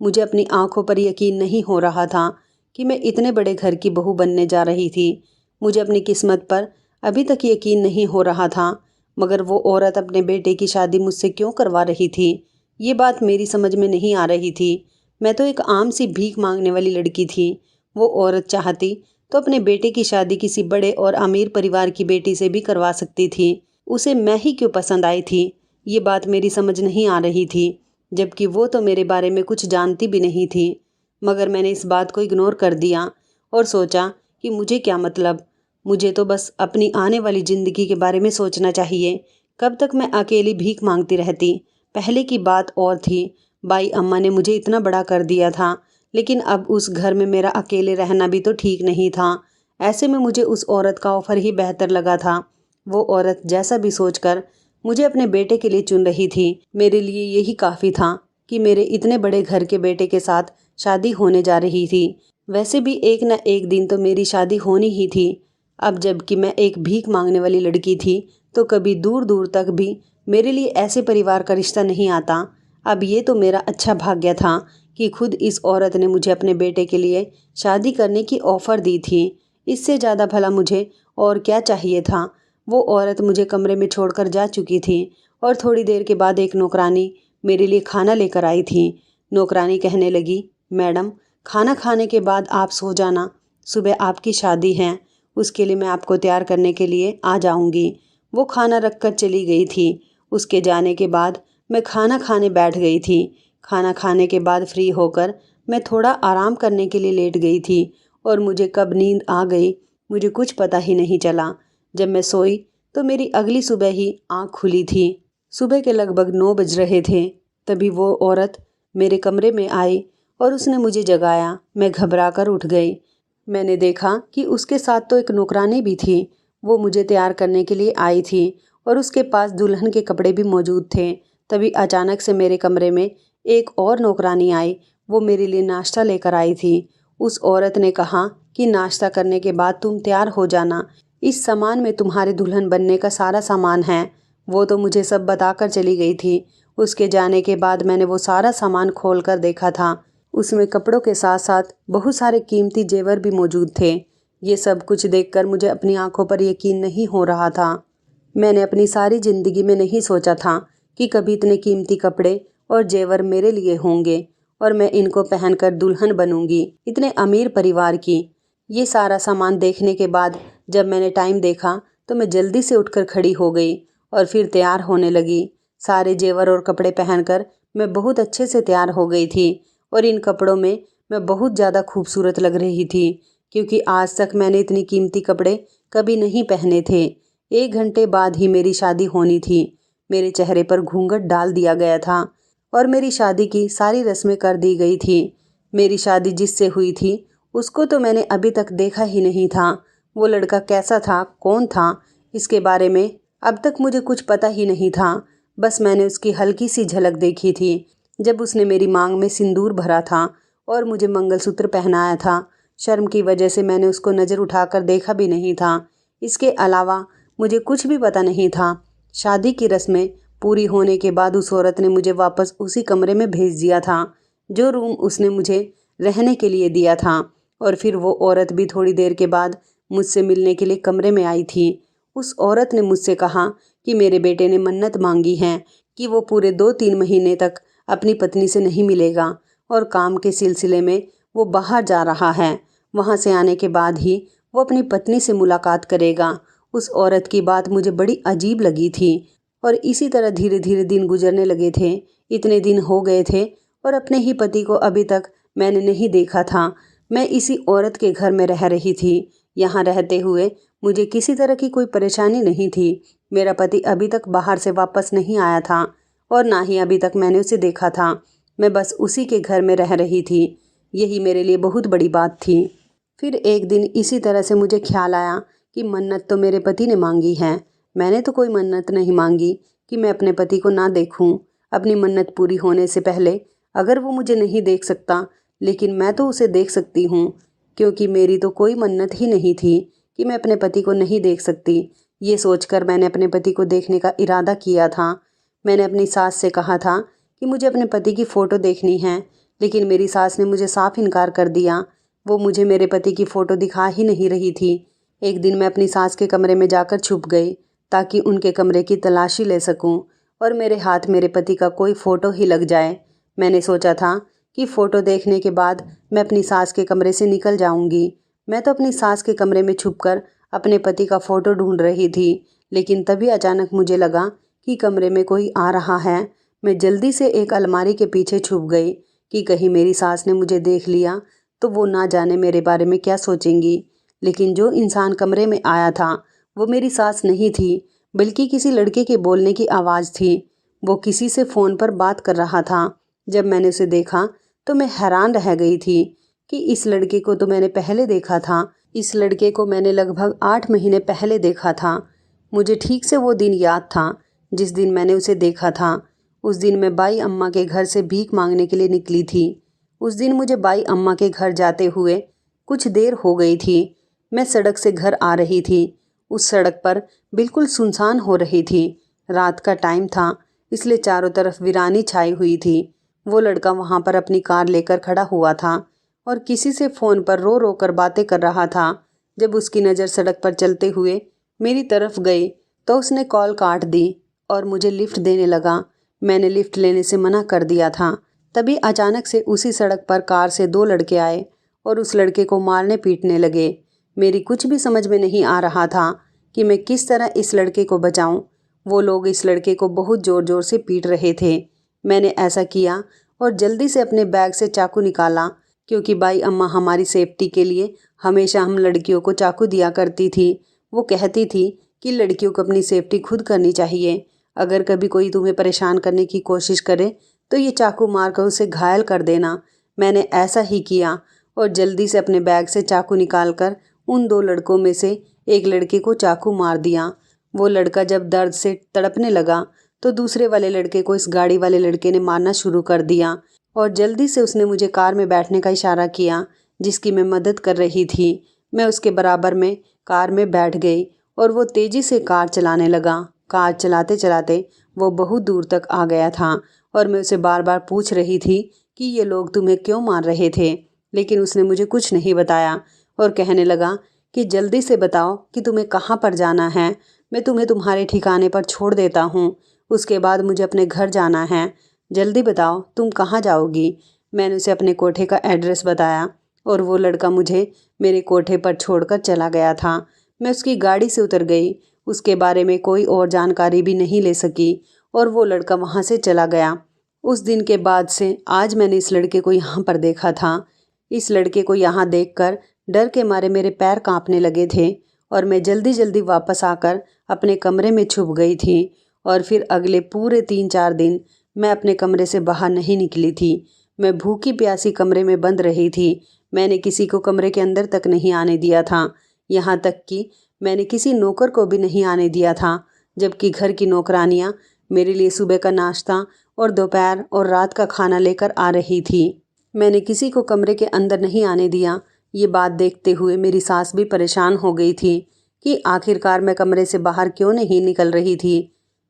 मुझे अपनी आंखों पर यकीन नहीं हो रहा था कि मैं इतने बड़े घर की बहू बनने जा रही थी। मुझे अपनी किस्मत पर अभी तक यकीन नहीं हो रहा था, मगर वो औरत अपने बेटे की शादी मुझसे क्यों करवा रही थी, ये बात मेरी समझ में नहीं आ रही थी। मैं तो एक आम सी भीख मांगने वाली लड़की थी। वो औरत चाहती तो अपने बेटे की शादी किसी बड़े और अमीर परिवार की बेटी से भी करवा सकती थी। उसे मैं ही क्यों पसंद आई थी, ये बात मेरी समझ नहीं आ रही थी, जबकि वो तो मेरे बारे में कुछ जानती भी नहीं थी। मगर मैंने इस बात को इग्नोर कर दिया और सोचा कि मुझे क्या मतलब, मुझे तो बस अपनी आने वाली ज़िंदगी के बारे में सोचना चाहिए। कब तक मैं अकेली भीख मांगती रहती। पहले की बात और थी, बाई अम्मा ने मुझे इतना बड़ा कर दिया था, लेकिन अब उस घर में मेरा अकेले रहना भी तो ठीक नहीं था। ऐसे में मुझे उस औरत का ऑफ़र ही बेहतर लगा था। वो औरत जैसा भी सोचकर मुझे अपने बेटे के लिए चुन रही थी, मेरे लिए यही काफ़ी था कि मेरे इतने बड़े घर के बेटे के साथ शादी होने जा रही थी। वैसे भी एक न एक दिन तो मेरी शादी होनी ही थी। अब जबकि मैं एक भीख मांगने वाली लड़की थी, तो कभी दूर दूर तक भी मेरे लिए ऐसे परिवार का रिश्ता नहीं आता। अब ये तो मेरा अच्छा भाग्य था कि खुद इस औरत ने मुझे अपने बेटे के लिए शादी करने की ऑफ़र दी थी। इससे ज़्यादा भला मुझे और क्या चाहिए था। वो औरत मुझे कमरे में छोड़कर जा चुकी थी और थोड़ी देर के बाद एक नौकरानी मेरे लिए खाना लेकर आई थी। नौकरानी कहने लगी, मैडम, खाना खाने के बाद आप सो जाना, सुबह आपकी शादी है, उसके लिए मैं आपको तैयार करने के लिए आ जाऊंगी। वो खाना रख कर चली गई थी। उसके जाने के बाद मैं खाना खाने बैठ गई थी। खाना खाने के बाद फ्री होकर मैं थोड़ा आराम करने के लिए लेट गई थी और मुझे कब नींद आ गई मुझे कुछ पता ही नहीं चला। जब मैं सोई तो मेरी अगली सुबह ही आँख खुली थी। सुबह के लगभग 9 बज रहे थे। तभी वो औरत मेरे कमरे में आई और उसने मुझे जगाया। मैं घबरा कर उठ गई। मैंने देखा कि उसके साथ तो एक नौकरानी भी थी। वो मुझे तैयार करने के लिए आई थी और उसके पास दुल्हन के कपड़े भी मौजूद थे। तभी अचानक से मेरे कमरे में एक और नौकरानी आई। वो मेरे लिए नाश्ता लेकर आई थी। उस औरत ने कहा कि नाश्ता करने के बाद तुम तैयार हो जाना, इस सामान में तुम्हारे दुल्हन बनने का सारा सामान है। वो तो मुझे सब बताकर चली गई थी। उसके जाने के बाद मैंने वो सारा सामान खोल कर देखा था। उसमें कपड़ों के साथ साथ बहुत सारे कीमती जेवर भी मौजूद थे। ये सब कुछ देखकर मुझे अपनी आंखों पर यकीन नहीं हो रहा था। मैंने अपनी सारी ज़िंदगी में नहीं सोचा था कि कभी इतने कीमती कपड़े और जेवर मेरे लिए होंगे और मैं इनको पहनकर दुल्हन बनूंगी इतने अमीर परिवार की। ये सारा सामान देखने के बाद जब मैंने टाइम देखा तो मैं जल्दी से उठकर खड़ी हो गई और फिर तैयार होने लगी। सारे जेवर और कपड़े पहनकर मैं बहुत अच्छे से तैयार हो गई थी और इन कपड़ों में मैं बहुत ज़्यादा खूबसूरत लग रही थी, क्योंकि आज तक मैंने इतनी कीमती कपड़े कभी नहीं पहने थे। 1 घंटे बाद ही मेरी शादी होनी थी। मेरे चेहरे पर घूंघट डाल दिया गया था और मेरी शादी की सारी रस्में कर दी गई थी। मेरी शादी जिससे हुई थी उसको तो मैंने अभी तक देखा ही नहीं था। वो लड़का कैसा था, कौन था, इसके बारे में अब तक मुझे कुछ पता ही नहीं था। बस मैंने उसकी हल्की सी झलक देखी थी जब उसने मेरी मांग में सिंदूर भरा था और मुझे मंगलसूत्र पहनाया था। शर्म की वजह से मैंने उसको नज़र उठाकर देखा भी नहीं था। इसके अलावा मुझे कुछ भी पता नहीं था। शादी की रस्में पूरी होने के बाद उस औरत ने मुझे वापस उसी कमरे में भेज दिया था जो रूम उसने मुझे रहने के लिए दिया था। और फिर वो औरत भी थोड़ी देर के बाद मुझसे मिलने के लिए कमरे में आई थी। उस औरत ने मुझसे कहा कि मेरे बेटे ने मन्नत मांगी है कि वो पूरे 2-3 महीने तक अपनी पत्नी से नहीं मिलेगा और काम के सिलसिले में वो बाहर जा रहा है। वहाँ से आने के बाद ही वो अपनी पत्नी से मुलाकात करेगा। उस औरत की बात मुझे बड़ी अजीब लगी थी और इसी तरह धीरे धीरे दिन गुजरने लगे थे। इतने दिन हो गए थे और अपने ही पति को अभी तक मैंने नहीं देखा था। मैं इसी औरत के घर में रह रही थी। यहाँ रहते हुए मुझे किसी तरह की कोई परेशानी नहीं थी। मेरा पति अभी तक बाहर से वापस नहीं आया था और ना ही अभी तक मैंने उसे देखा था। मैं बस उसी के घर में रह रही थी। यही मेरे लिए बहुत बड़ी बात थी। फिर एक दिन इसी तरह से मुझे ख्याल आया कि मन्नत तो मेरे पति ने मांगी है। मैंने तो कोई मन्नत नहीं मांगी कि मैं अपने पति को ना देखूं। अपनी मन्नत पूरी होने से पहले अगर वो मुझे नहीं देख सकता, लेकिन मैं तो उसे देख सकती हूँ, क्योंकि मेरी तो कोई मन्नत ही नहीं थी कि मैं अपने पति को नहीं देख सकती। ये सोचकर मैंने अपने पति को देखने का इरादा किया था। मैंने अपनी सास से कहा था कि मुझे अपने पति की फ़ोटो देखनी है, लेकिन मेरी सास ने मुझे साफ इनकार कर दिया। वो मुझे मेरे पति की फ़ोटो दिखा ही नहीं रही थी। एक दिन मैं अपनी सास के कमरे में जाकर छुप गई ताकि उनके कमरे की तलाशी ले सकूं और मेरे हाथ मेरे पति का कोई फ़ोटो ही लग जाए। मैंने सोचा था कि फ़ोटो देखने के बाद मैं अपनी सास के कमरे से निकल जाऊंगी। मैं तो अपनी सास के कमरे में छुपकर अपने पति का फ़ोटो ढूंढ रही थी, लेकिन तभी अचानक मुझे लगा कि कमरे में कोई आ रहा है। मैं जल्दी से एक अलमारी के पीछे छुप गई कि कहीं मेरी सास ने मुझे देख लिया तो वो ना जाने मेरे बारे में क्या सोचेंगी। लेकिन जो इंसान कमरे में आया था वो मेरी सास नहीं थी, बल्कि किसी लड़के के बोलने की आवाज़ थी। वो किसी से फ़ोन पर बात कर रहा था। जब मैंने उसे देखा तो मैं हैरान रह गई थी कि इस लड़के को तो मैंने पहले देखा था। इस लड़के को मैंने लगभग 8 महीने पहले देखा था। मुझे ठीक से वो दिन याद था जिस दिन मैंने उसे देखा था। उस दिन मैं बाई अम्मा के घर से भीख मांगने के लिए निकली थी। उस दिन मुझे बाई अम्मा के घर जाते हुए कुछ देर हो गई थी। मैं सड़क से घर आ रही थी। उस सड़क पर बिल्कुल सुनसान हो रही थी। रात का टाइम था, इसलिए चारों तरफ वीरानी छाई हुई थी। वो लड़का वहाँ पर अपनी कार लेकर खड़ा हुआ था और किसी से फ़ोन पर रो रो कर बातें कर रहा था। जब उसकी नज़र सड़क पर चलते हुए मेरी तरफ गई तो उसने कॉल काट दी और मुझे लिफ्ट देने लगा। मैंने लिफ्ट लेने से मना कर दिया था। तभी अचानक से उसी सड़क पर कार से 2 लड़के आए और उस लड़के को मारने पीटने लगे। मेरी कुछ भी समझ में नहीं आ रहा था कि मैं किस तरह इस लड़के को बचाऊं। वो लोग इस लड़के को बहुत ज़ोर ज़ोर से पीट रहे थे। मैंने ऐसा किया और जल्दी से अपने बैग से चाकू निकाला, क्योंकि बाई अम्मा हमारी सेफ्टी के लिए हमेशा हम लड़कियों को चाकू दिया करती थी। वो कहती थी कि लड़कियों को अपनी सेफ्टी खुद करनी चाहिए। अगर कभी कोई तुम्हें परेशान करने की कोशिश करे तो ये चाकू मारकर उसे घायल कर देना। मैंने ऐसा ही किया और जल्दी से अपने बैग से चाकू निकालकर उन 2 लड़कों में से एक लड़के को चाकू मार दिया। वो लड़का जब दर्द से तड़पने लगा तो दूसरे वाले लड़के को इस गाड़ी वाले लड़के ने मारना शुरू कर दिया और जल्दी से उसने मुझे कार में बैठने का इशारा किया जिसकी मैं मदद कर रही थी। मैं उसके बराबर में कार में बैठ गई और वो तेज़ी से कार चलाने लगा। कार चलाते चलाते वो बहुत दूर तक आ गया था और मैं उसे बार बार पूछ रही थी कि ये लोग तुम्हें क्यों मार रहे थे, लेकिन उसने मुझे कुछ नहीं बताया और कहने लगा कि जल्दी से बताओ कि तुम्हें कहाँ पर जाना है, मैं तुम्हें तुम्हारे ठिकाने पर छोड़ देता हूँ। उसके बाद मुझे अपने घर जाना है, जल्दी बताओ तुम कहाँ जाओगी। मैंने उसे अपने कोठे का एड्रेस बताया और वो लड़का मुझे मेरे कोठे पर छोड़कर चला गया था। मैं उसकी गाड़ी से उतर गई। उसके बारे में कोई और जानकारी भी नहीं ले सकी और वो लड़का वहाँ से चला गया। उस दिन के बाद से आज मैंने इस लड़के को यहाँ पर देखा था। इस लड़के को यहाँ देखकर डर के मारे मेरे पैर कांपने लगे थे और मैं जल्दी जल्दी वापस आकर अपने कमरे में छुप गई थी और फिर अगले पूरे 3-4 दिन मैं अपने कमरे से बाहर नहीं निकली थी। मैं भूखी प्यासी कमरे में बंद रही थी। मैंने किसी को कमरे के अंदर तक नहीं आने दिया था, यहाँ तक कि मैंने किसी नौकर को भी नहीं आने दिया था, जबकि घर की नौकरानियाँ मेरे लिए सुबह का नाश्ता और दोपहर और रात का खाना लेकर आ रही थी। मैंने किसी को कमरे के अंदर नहीं आने दिया। ये बात देखते हुए मेरी सास भी परेशान हो गई थी कि आखिरकार मैं कमरे से बाहर क्यों नहीं निकल रही थी।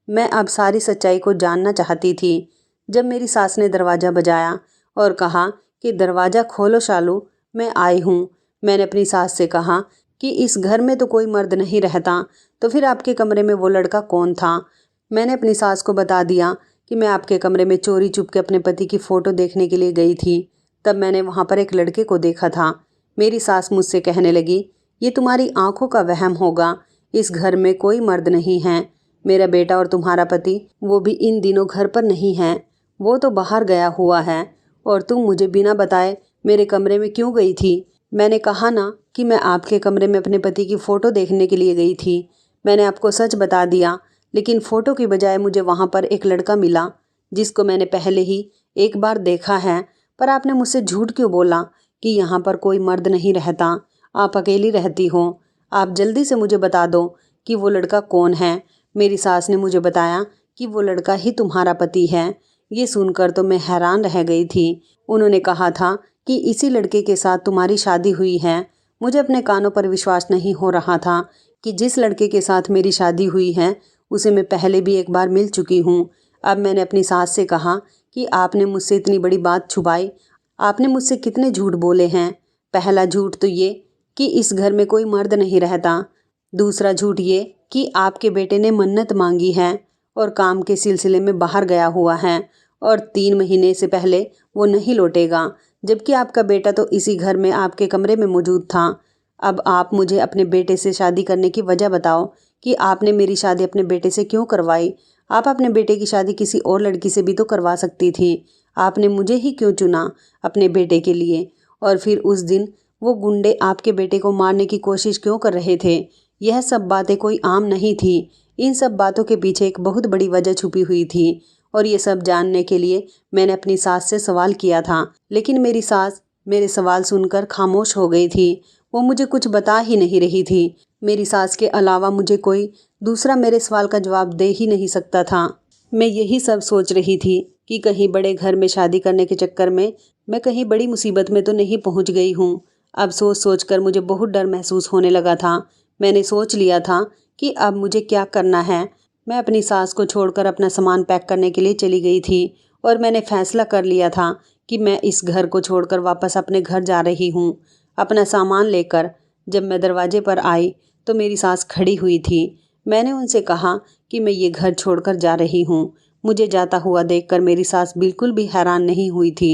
मैं अब सारी सच्चाई को जानना चाहती थी। जब मेरी सास ने दरवाज़ा बजाया और कहा कि दरवाज़ा खोलो शालू, मैं आई हूँ। मैंने अपनी सास से कहा कि इस घर में तो कोई मर्द नहीं रहता, तो फिर आपके कमरे में वो लड़का कौन था। मैंने अपनी सास को बता दिया कि मैं आपके कमरे में चोरी चुपके अपने पति की फ़ोटो देखने के लिए गई थी। तब मैंने वहाँ पर एक लड़के को देखा था। मेरी सास मुझसे कहने लगी, ये तुम्हारी आंखों का वहम होगा, इस घर में कोई मर्द नहीं है। मेरा बेटा और तुम्हारा पति वो भी इन दिनों घर पर नहीं है, वो तो बाहर गया हुआ है। और तुम मुझे बिना बताए मेरे कमरे में क्यों गई थी। मैंने कहा ना कि मैं आपके कमरे में अपने पति की फ़ोटो देखने के लिए गई थी। मैंने आपको सच बता दिया, लेकिन फ़ोटो की बजाय मुझे वहाँ पर एक लड़का मिला जिसको मैंने पहले ही एक बार देखा है। पर आपने मुझसे झूठ क्यों बोला कि यहाँ पर कोई मर्द नहीं रहता, आप अकेली रहती हो। आप जल्दी से मुझे बता दो कि वो लड़का कौन है। मेरी सास ने मुझे बताया कि वो लड़का ही तुम्हारा पति है। ये सुनकर तो मैं हैरान रह गई थी। उन्होंने कहा था कि इसी लड़के के साथ तुम्हारी शादी हुई है। मुझे अपने कानों पर विश्वास नहीं हो रहा था कि जिस लड़के के साथ मेरी शादी हुई है उसे मैं पहले भी एक बार मिल चुकी हूँ। अब मैंने अपनी सास से कहा कि आपने मुझसे इतनी बड़ी बात छुपाई, आपने मुझसे कितने झूठ बोले हैं। पहला झूठ तो ये कि इस घर में कोई मर्द नहीं रहता। दूसरा झूठ ये कि आपके बेटे ने मन्नत मांगी है और काम के सिलसिले में बाहर गया हुआ है और 3 महीने से पहले वो नहीं लौटेगा, जबकि आपका बेटा तो इसी घर में आपके कमरे में मौजूद था। अब आप मुझे अपने बेटे से शादी करने की वजह बताओ कि आपने मेरी शादी अपने बेटे से क्यों करवाई। आप अपने बेटे की शादी किसी और लड़की से भी तो करवा सकती थी। आपने मुझे ही क्यों चुना अपने बेटे के लिए? और फिर उस दिन वो गुंडे आपके बेटे को मारने की कोशिश क्यों कर रहे थे? यह सब बातें कोई आम नहीं थी। इन सब बातों के पीछे एक बहुत बड़ी वजह छुपी हुई थी और ये सब जानने के लिए मैंने अपनी सास से सवाल किया था, लेकिन मेरी सास मेरे सवाल सुनकर खामोश हो गई थी। वो मुझे कुछ बता ही नहीं रही थी। मेरी सास के अलावा मुझे कोई दूसरा मेरे सवाल का जवाब दे ही नहीं सकता था। मैं यही सब सोच रही थी कि कहीं बड़े घर में शादी करने के चक्कर में मैं कहीं बड़ी मुसीबत में तो नहीं पहुंच गई हूँ। अब सोच सोच कर मुझे बहुत डर महसूस होने लगा था। मैंने सोच लिया था कि अब मुझे क्या करना है। मैं अपनी सास को छोड़कर अपना सामान पैक करने के लिए चली गई थी और मैंने फैसला कर लिया था कि मैं इस घर को छोड़कर वापस अपने घर जा रही हूँ। अपना सामान लेकर जब मैं दरवाजे पर आई तो मेरी सास खड़ी हुई थी। मैंने उनसे कहा कि मैं ये घर छोड़कर जा रही हूँ। मुझे जाता हुआ देखकर मेरी सास बिल्कुल भी हैरान नहीं हुई थी।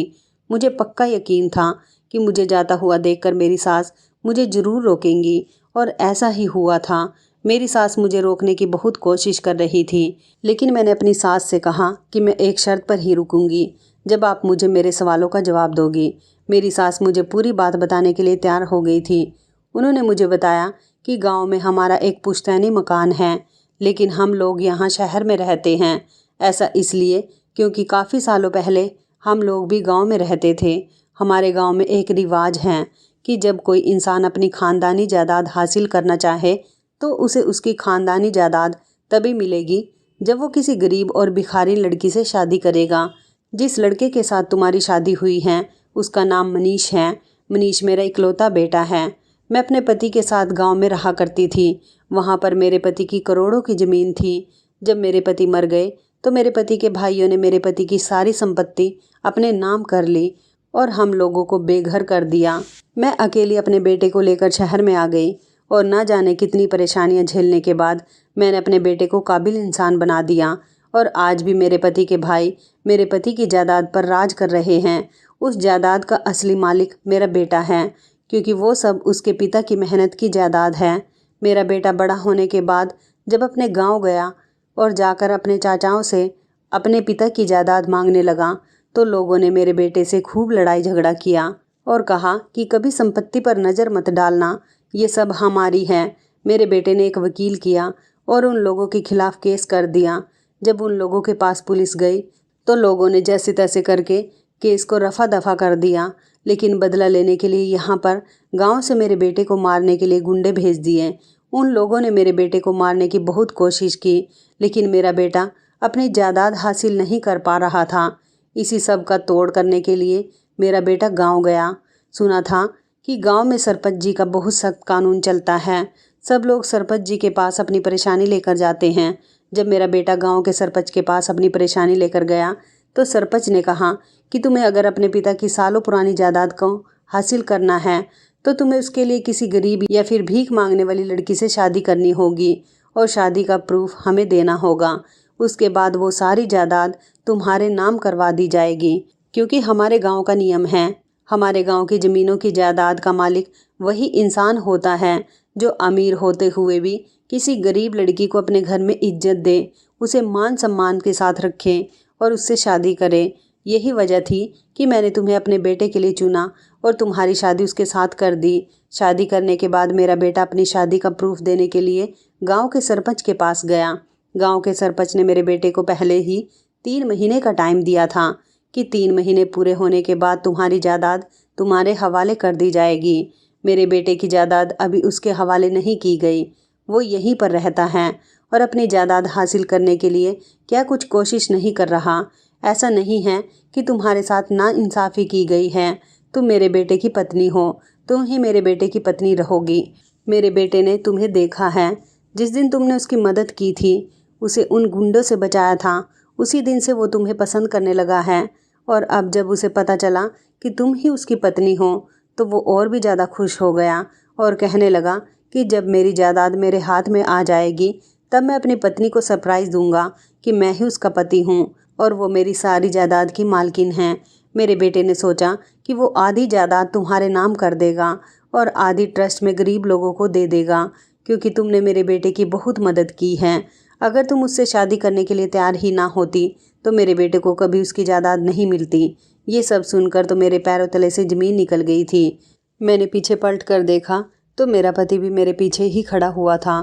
मुझे पक्का यकीन था कि मुझे जाता हुआ देखकर मेरी सास मुझे ज़रूर रोकेंगी और ऐसा ही हुआ था। मेरी सास मुझे रोकने की बहुत कोशिश कर रही थी, लेकिन मैंने अपनी सास से कहा कि मैं एक शर्त पर ही रुकूंगी, जब आप मुझे मेरे सवालों का जवाब दोगी। मेरी सास मुझे पूरी बात बताने के लिए तैयार हो गई थी। उन्होंने मुझे बताया कि गांव में हमारा एक पुश्तैनी मकान है, लेकिन हम लोग यहाँ शहर में रहते हैं। ऐसा इसलिए क्योंकि काफ़ी सालों पहले हम लोग भी गांव में रहते थे। हमारे गांव में एक रिवाज है कि जब कोई इंसान अपनी ख़ानदानी जायदाद हासिल करना चाहे तो उसे उसकी ख़ानदानी जायदाद तभी मिलेगी जब वो किसी गरीब और भिखारी लड़की से शादी करेगा। जिस लड़के के साथ तुम्हारी शादी हुई है उसका नाम मनीष है। मनीष मेरा इकलौता बेटा है। मैं अपने पति के साथ गांव में रहा करती थी। वहां पर मेरे पति की करोड़ों की ज़मीन थी। जब मेरे पति मर गए तो मेरे पति के भाइयों ने मेरे पति की सारी संपत्ति अपने नाम कर ली और हम लोगों को बेघर कर दिया। मैं अकेली अपने बेटे को लेकर शहर में आ गई और ना जाने कितनी परेशानियां झेलने के बाद मैंने अपने बेटे को काबिल इंसान बना दिया और आज भी मेरे पति के भाई मेरे पति की जायदाद पर राज कर रहे हैं। उस जायदाद का असली मालिक मेरा बेटा है, क्योंकि वो सब उसके पिता की मेहनत की जायदाद है। मेरा बेटा बड़ा होने के बाद जब अपने गांव गया और जाकर अपने चाचाओं से अपने पिता की जायदाद मांगने लगा तो लोगों ने मेरे बेटे से खूब लड़ाई झगड़ा किया और कहा कि कभी संपत्ति पर नज़र मत डालना, ये सब हमारी है। मेरे बेटे ने एक वकील किया और उन लोगों के खिलाफ केस कर दिया। जब उन लोगों के पास पुलिस गई तो लोगों ने जैसे तैसे करके केस को रफा दफा कर दिया, लेकिन बदला लेने के लिए यहाँ पर गांव से मेरे बेटे को मारने के लिए गुंडे भेज दिए। उन लोगों ने मेरे बेटे को मारने की बहुत कोशिश की, लेकिन मेरा बेटा अपनी जायदाद हासिल नहीं कर पा रहा था। इसी सब का तोड़ करने के लिए मेरा बेटा गांव गया। सुना था कि गांव में सरपंच जी का बहुत सख्त कानून चलता है। सब लोग सरपंच जी के पास अपनी परेशानी लेकर जाते हैं। जब मेरा बेटा गांव के सरपंच के पास अपनी परेशानी लेकर गया तो सरपंच ने कहा कि तुम्हें अगर अपने पिता की सालों पुरानी जायदाद को हासिल करना है तो तुम्हें उसके लिए किसी गरीब या फिर भीख मांगने वाली लड़की से शादी करनी होगी और शादी का प्रूफ हमें देना होगा। उसके बाद वो सारी जायदाद तुम्हारे नाम करवा दी जाएगी, क्योंकि हमारे गांव का नियम है, हमारे गांव की ज़मीनों की जायदाद का मालिक वही इंसान होता है जो अमीर होते हुए भी किसी गरीब लड़की को अपने घर में इज्जत दे, उसे मान सम्मान के साथ रखे और उससे शादी करे। यही वजह थी कि मैंने तुम्हें अपने बेटे के लिए चुना और तुम्हारी शादी उसके साथ कर दी। शादी करने के बाद मेरा बेटा अपनी शादी का प्रूफ देने के लिए गांव के सरपंच के पास गया। गांव के सरपंच ने मेरे बेटे को पहले ही 3 महीने का टाइम दिया था कि 3 महीने पूरे होने के बाद तुम्हारी जायदाद तुम्हारे हवाले कर दी जाएगी। मेरे बेटे की जायदाद अभी उसके हवाले नहीं की गई। वो यहीं पर रहता है और अपनी जायदाद हासिल करने के लिए क्या कुछ कोशिश नहीं कर रहा। ऐसा नहीं है कि तुम्हारे साथ नाइंसाफ़ी की गई है। तुम मेरे बेटे की पत्नी हो, तुम ही मेरे बेटे की पत्नी रहोगी। मेरे बेटे ने तुम्हें देखा है। जिस दिन तुमने उसकी मदद की थी, उसे उन गुंडों से बचाया था, उसी दिन से वो तुम्हें पसंद करने लगा है। और अब जब उसे पता चला कि तुम ही उसकी पत्नी हो, तो वो और भी ज़्यादा खुश हो गया और कहने लगा कि जब मेरी जायदाद मेरे हाथ में आ जाएगी, तब मैं अपनी पत्नी को सरप्राइज़ दूंगा कि मैं ही उसका पति हूँ और वो मेरी सारी जायदाद की मालकिन है। मेरे बेटे ने सोचा कि वो आधी जायदाद तुम्हारे नाम कर देगा और आधी ट्रस्ट में गरीब लोगों को दे देगा, क्योंकि तुमने मेरे बेटे की बहुत मदद की है। अगर तुम उससे शादी करने के लिए तैयार ही ना होती, तो मेरे बेटे को कभी उसकी जायदाद नहीं मिलती। ये सब सुनकर तो मेरे पैरों तले से ज़मीन निकल गई थी। मैंने पीछे पलट कर देखा तो मेरा पति भी मेरे पीछे ही खड़ा हुआ था।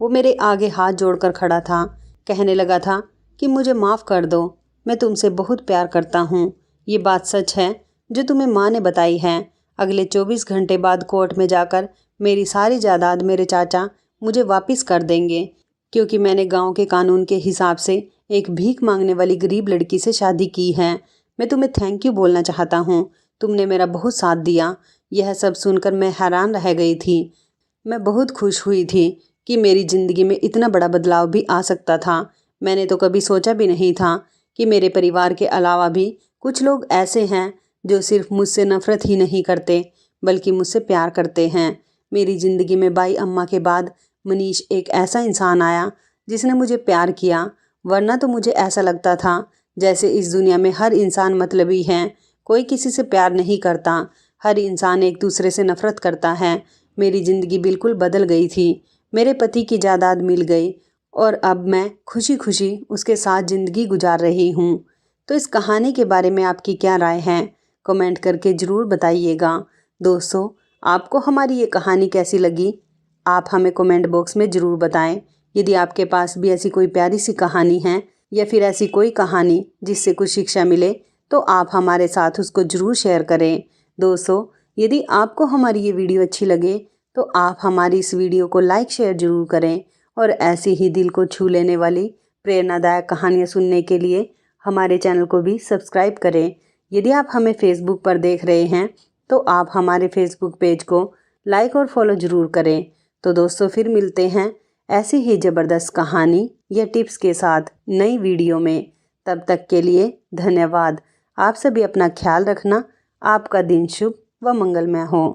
वो मेरे आगे हाथ जोड़कर खड़ा था, कहने लगा था कि मुझे माफ़ कर दो, मैं तुमसे बहुत प्यार करता हूँ। ये बात सच है जो तुम्हें माँ ने बताई है। अगले 24 घंटे बाद कोर्ट में जाकर मेरी सारी जायदाद मेरे चाचा मुझे वापस कर देंगे, क्योंकि मैंने गांव के कानून के हिसाब से एक भीख मांगने वाली गरीब लड़की से शादी की है। मैं तुम्हें थैंक यू बोलना चाहता हूँ, तुमने मेरा बहुत साथ दिया। यह सब सुनकर मैं हैरान रह गई थी। मैं बहुत खुश हुई थी कि मेरी ज़िंदगी में इतना बड़ा बदलाव भी आ सकता था। मैंने तो कभी सोचा भी नहीं था कि मेरे परिवार के अलावा भी कुछ लोग ऐसे हैं जो सिर्फ मुझसे नफ़रत ही नहीं करते, बल्कि मुझसे प्यार करते हैं। मेरी ज़िंदगी में बाई अम्मा के बाद मनीष एक ऐसा इंसान आया जिसने मुझे प्यार किया, वरना तो मुझे ऐसा लगता था जैसे इस दुनिया में हर इंसान मतलबी है, कोई किसी से प्यार नहीं करता, हर इंसान एक दूसरे से नफ़रत करता है। मेरी ज़िंदगी बिल्कुल बदल गई थी। मेरे पति की जायदाद मिल गई और अब मैं खुशी खुशी उसके साथ ज़िंदगी गुजार रही हूँ। तो इस कहानी के बारे में आपकी क्या राय है, कमेंट करके ज़रूर बताइएगा। दोस्तों, आपको हमारी ये कहानी कैसी लगी, आप हमें कमेंट बॉक्स में ज़रूर बताएं। यदि आपके पास भी ऐसी कोई प्यारी सी कहानी है या फिर ऐसी कोई कहानी जिससे कुछ शिक्षा मिले, तो आप हमारे साथ उसको ज़रूर शेयर करें। दोस्तों, यदि आपको हमारी ये वीडियो अच्छी लगे तो आप हमारी इस वीडियो को लाइक शेयर ज़रूर करें और ऐसी ही दिल को छू लेने वाली प्रेरणादायक कहानियाँ सुनने के लिए हमारे चैनल को भी सब्सक्राइब करें। यदि आप हमें फेसबुक पर देख रहे हैं तो आप हमारे फेसबुक पेज को लाइक और फॉलो ज़रूर करें। तो दोस्तों, फिर मिलते हैं ऐसी ही ज़बरदस्त कहानी या टिप्स के साथ नई वीडियो में। तब तक के लिए धन्यवाद। आप सभी अपना ख्याल रखना। आपका दिन शुभ व मंगलमय हो।